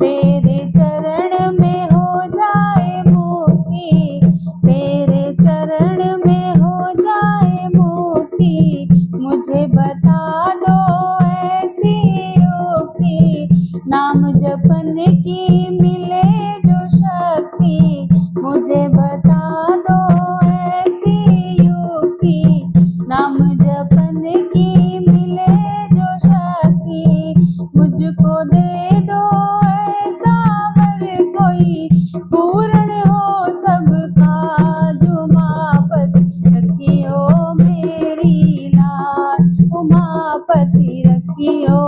तेरे चरण में हो जाए मुक्ति, तेरे चरण में हो जाए मुक्ति। मुझे बता दो ऐसी युक्ति, नाम जपन की मिले जो शक्ति। मुझे बता दो ऐसी युक्ति, नाम जपन की मिले जो शक्ति। मुझको दे दो ऐसा वर कोई, पूर्ण हो सबका जुमापत। रखियो मेरी लाज उमापति, रखियो